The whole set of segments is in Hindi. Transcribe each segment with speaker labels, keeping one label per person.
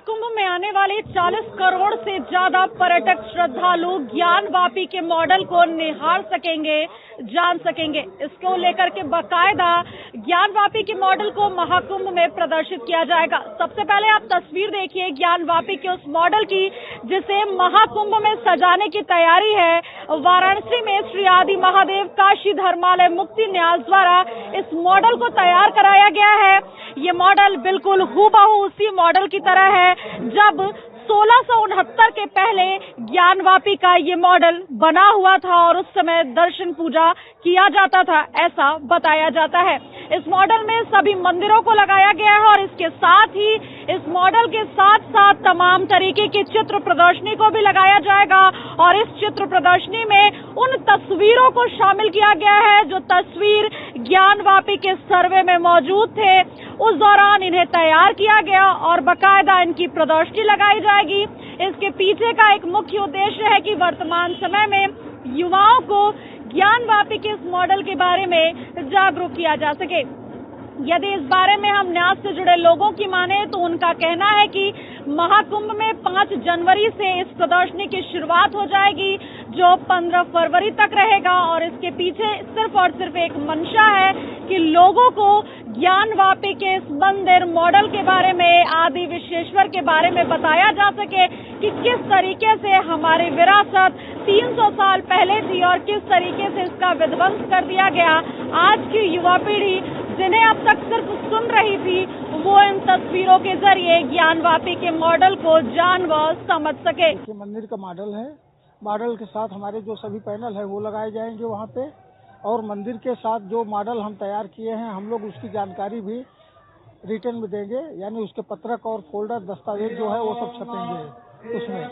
Speaker 1: महाकुंभ में आने वाले 40 करोड़ से ज्यादा पर्यटक श्रद्धालु ज्ञानवापी के मॉडल को निहार सकेंगे, जान सकेंगे। इसको लेकर के बाकायदा ज्ञानवापी के मॉडल को महाकुंभ में प्रदर्शित किया जाएगा। सबसे पहले आप तस्वीर देखिए ज्ञानवापी के उस मॉडल की जिसे महाकुंभ में सजाने की तैयारी है। वाराणसी में श्री आदि महादेव काशी धर्मालय मुक्ति न्यास द्वारा इस मॉडल को तैयार कराया गया है। ये मॉडल बिल्कुल हूबहू उसी मॉडल की तरह है जब 1669 के पहले ज्ञानवापी का ये मॉडल बना हुआ था और उस समय दर्शन पूजा किया जाता था, ऐसा बताया जाता है। इस मॉडल में सभी मंदिरों को लगाया गया है और इसके साथ ही इस मॉडल के साथ साथ तमाम तरीके की चित्र प्रदर्शनी को भी लगाया जाएगा और इस चित्र प्रदर्शनी में उन तस्वीरों को शामिल किया गया है जो तस्वीर ज्ञानवापी के सर्वे में मौजूद थे। उस दौरान इन्हें तैयार किया गया और बाकायदा इनकी प्रदर्शनी लगाई जाएगी। इसके पीछे का एक मुख्य उद्देश्य है कि वर्तमान समय में युवाओं को ज्ञानवापी के इस मॉडल के बारे में जागरूक किया जा सके। यदि इस बारे में हम न्यास से जुड़े लोगों की माने तो उनका कहना है कि महाकुंभ में 5 जनवरी से इस प्रदर्शनी की शुरुआत हो जाएगी जो 15 फरवरी तक रहेगा और इसके पीछे सिर्फ और सिर्फ एक मंशा है कि लोगों को ज्ञानवापी के इस मंदिर मॉडल के बारे में, आदि विश्वेश्वर के बारे में बताया जा सके कि किस तरीके से हमारी विरासत 300 साल पहले थी और किस तरीके से इसका विध्वंस कर दिया गया। आज की युवा पीढ़ी जिन्हें अब तक सिर्फ सुन रही थी वो इन तस्वीरों के जरिए ज्ञानवापी के मॉडल को जान व समझ सके।
Speaker 2: मंदिर का मॉडल है, मॉडल के साथ हमारे जो सभी पैनल है वो लगाए जाएंगे वहाँ पे और मंदिर के साथ जो मॉडल हम तैयार किए हैं हम लोग उसकी जानकारी भी रिटर्न में देंगे, यानी उसके पत्रक और फोल्डर दस्तावेज जो है वो सब छपेंगे उसमें।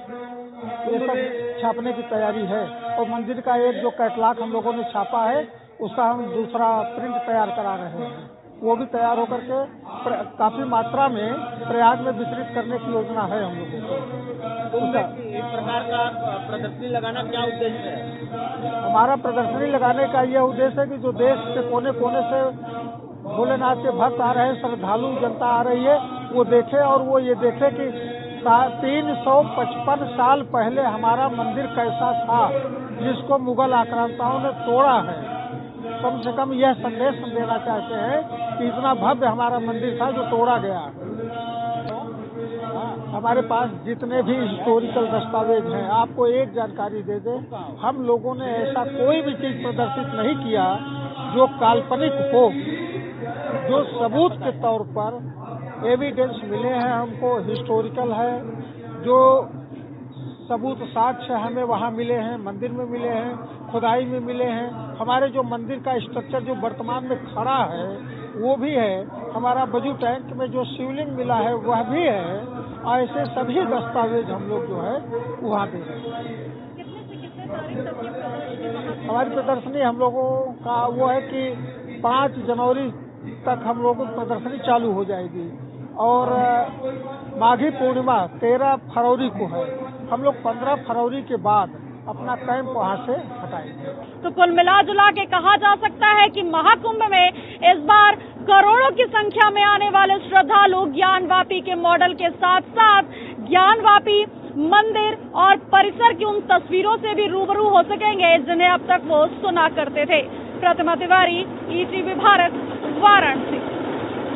Speaker 2: ये सब छापने की तैयारी है और मंदिर का एक जो कैटलॉग हम लोगों ने छापा है उसका हम दूसरा प्रिंट तैयार करा रहे हैं, वो भी तैयार होकर के काफी मात्रा में प्रयाग में वितरित करने की योजना है हम लोगों को।
Speaker 3: इस प्रकार का प्रदर्शनी लगाना क्या उद्देश्य है?
Speaker 2: हमारा प्रदर्शनी लगाने का यह उद्देश्य है कि जो देश के कोने कोने से भोलेनाथ के भक्त आ रहे हैं, श्रद्धालु जनता आ रही है, वो देखे और वो ये देखे कि 355 साल पहले हमारा मंदिर कैसा था जिसको मुगल आक्रांताओं ने तोड़ा है। कम से कम यह संदेश हम देना चाहते हैं कि इतना भव्य हमारा मंदिर था जो तोड़ा गया। हमारे पास जितने भी हिस्टोरिकल दस्तावेज हैं, आपको एक जानकारी दे दें, हम लोगों ने ऐसा कोई भी चीज प्रदर्शित नहीं किया जो काल्पनिक हो। जो सबूत के तौर पर एविडेंस मिले हैं हमको, हिस्टोरिकल है, जो सबूत साक्ष्य हमें वहाँ मिले हैं, मंदिर में मिले हैं, खुदाई में मिले हैं, हमारे जो मंदिर का स्ट्रक्चर जो वर्तमान में खड़ा है वो भी है, हमारा बजू टैंक में जो शिवलिंग मिला है वह भी है। ऐसे सभी दस्तावेज हम लोग जो है वहाँ दे रहे हैं। हमारी प्रदर्शनी हम लोगों का वो है कि 5 जनवरी तक हम लोगों की प्रदर्शनी चालू हो जाएगी और माघी पूर्णिमा 13 फरवरी को है। हम लोग 15 फरवरी के बाद अपना कैंप वहाँ से हटाएंगे।
Speaker 1: तो कुल मिला जुला के कहा जा सकता है कि महाकुंभ में इस बार करोड़ों की संख्या में आने वाले श्रद्धालु ज्ञानवापी के मॉडल के साथ साथ ज्ञानवापी मंदिर और परिसर की उन तस्वीरों से भी रूबरू हो सकेंगे जिन्हें अब तक वो सुना करते थे। प्रतिमा तिवारी, ETV भारत, वाराणसी।